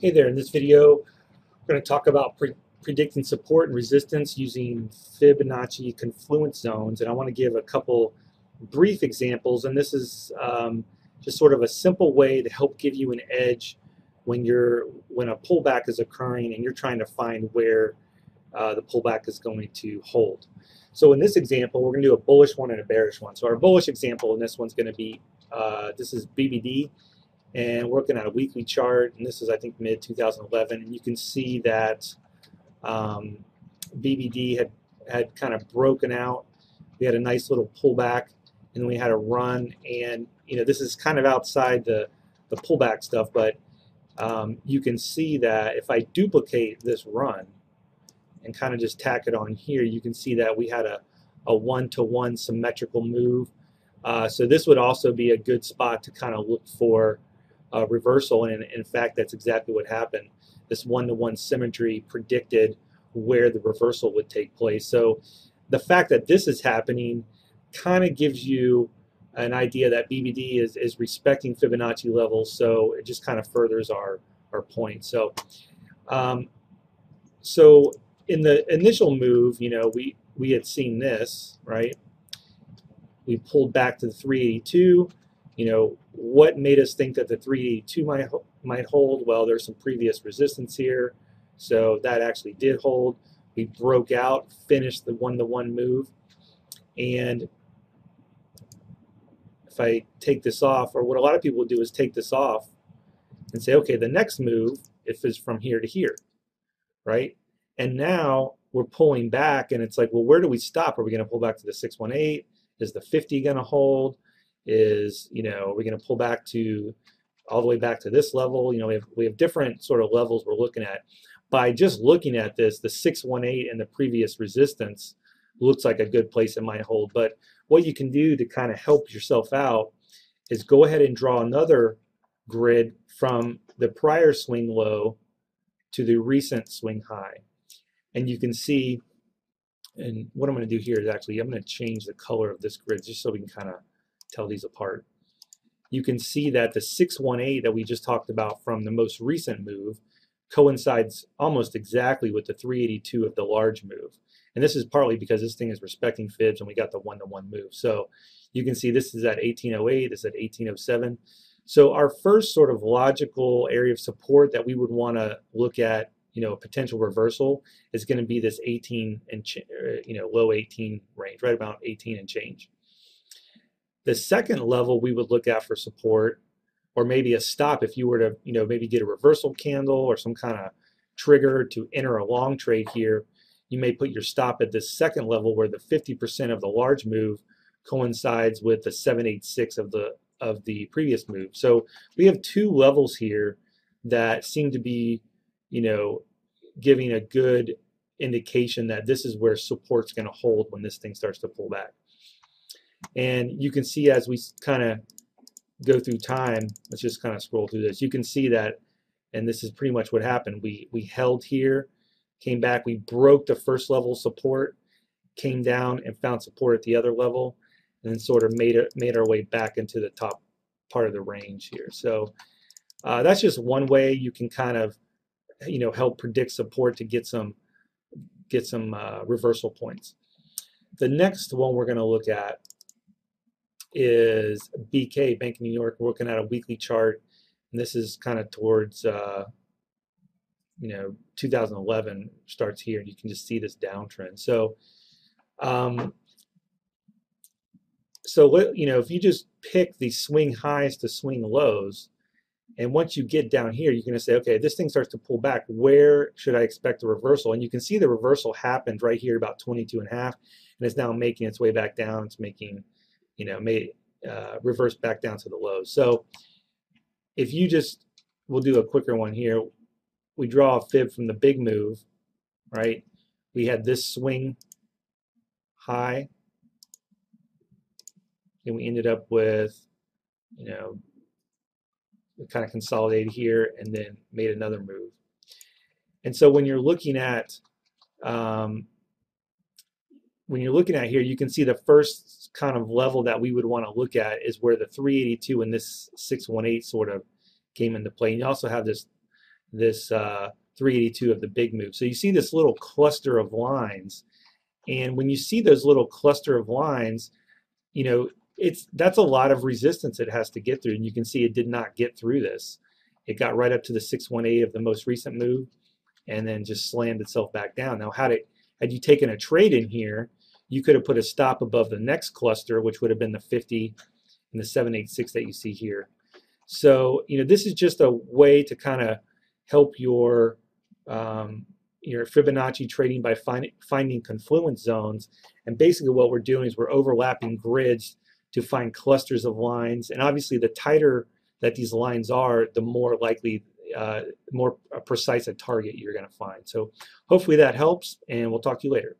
Hey there, in this video, we're going to talk about predicting support and resistance using Fibonacci confluence zones. And I want to give a couple brief examples. And this is just sort of a simple way to help give you an edge when a pullback is occurring and you're trying to find where the pullback is going to hold. So in this example, we're going to do a bullish one and a bearish one. So our bullish example in this one's going to be, this is BBD. And we're looking at a weekly chart, and this is, I think, mid 2011, and you can see that BBD had kind of broken out. We had a nice little pullback, and then we had a run, and this is kind of outside the pullback stuff, but you can see that if I duplicate this run and kind of just tack it on here, you can see that we had a one-to-one symmetrical move. So this would also be a good spot to kind of look for reversal, and in fact that's exactly what happened. This one-to-one symmetry predicted where the reversal would take place. So the fact that this is happening kind of gives you an idea that BBD is respecting Fibonacci levels, so it just kind of furthers our point. So so in the initial move, we had seen this, right? We pulled back to the 382. What made us think that the 382 might hold? Well, there's some previous resistance here, so that actually did hold. We broke out, finished the one-to-one move, and if I take this off, or what a lot of people do is take this off and say, okay, the next move is from here to here, right? And now we're pulling back, and it's like, well, where do we stop? Are we going to pull back to the 618? Is the 50 going to hold? Are we going to pull back to all the way back to this level? We have different sort of levels we're looking at. By just looking at this, the 618 and the previous resistance looks like a good place it might hold. But what you can do to kind of help yourself out is go ahead and draw another grid from the prior swing low to the recent swing high. And you can see, and what I'm going to do here is actually, I'm going to change the color of this grid just so we can kind of tell these apart. You can see that the 618 that we just talked about from the most recent move coincides almost exactly with the 382 of the large move. And this is partly because this thing is respecting fibs and we got the one-to-one move. So you can see this is at 1808, this is at 1807. So our first sort of logical area of support that we would want to look at, a potential reversal, is going to be this 18 and low 18 range, right about 18 and change. The second level we would look at for support, or maybe a stop if you were to, maybe get a reversal candle or some kind of trigger to enter a long trade here, you may put your stop at this second level where the 50% of the large move coincides with the 786 of the previous move. So we have two levels here that seem to be, giving a good indication that this is where support's going to hold when this thing starts to pull back. And you can see as we kind of go through time, let's just kind of scroll through this, you can see that, and this is pretty much what happened. We held here, came back, we broke the first level support, came down and found support at the other level, and then sort of made our way back into the top part of the range here. So that's just one way you can kind of help predict support to get some reversal points. The next one we're going to look at is BK, Bank of New York. We're looking at a weekly chart, and this is kind of towards 2011 starts here, and you can just see this downtrend. So if you just pick the swing highs to swing lows, and once you get down here, you're going to say, okay, this thing starts to pull back. Where should I expect a reversal? And you can see the reversal happened right here about 22.5, and it's now making its way back down. It's making, reverse back down to the lows. So if you just, we'll do a quicker one here. We draw a fib from the big move, right? We had this swing high, and we ended up with, we kind of consolidated here and then made another move. And so when you're looking at here, you can see the first kind of level that we would want to look at is where the 382 and this 618 sort of came into play. And you also have this this 382 of the big move. So you see this little cluster of lines, and when you see those little cluster of lines, you know, that's a lot of resistance it has to get through, and you can see it did not get through this. It got right up to the 618 of the most recent move, and then just slammed itself back down. Now, had you taken a trade in here, you could have put a stop above the next cluster, which would have been the 50 and the 786 that you see here. So, you know, this is just a way to kind of help your Fibonacci trading by finding confluence zones. And basically what we're doing is we're overlapping grids to find clusters of lines. And obviously the tighter that these lines are, the more likely, more precise a target you're going to find. So hopefully that helps, and we'll talk to you later.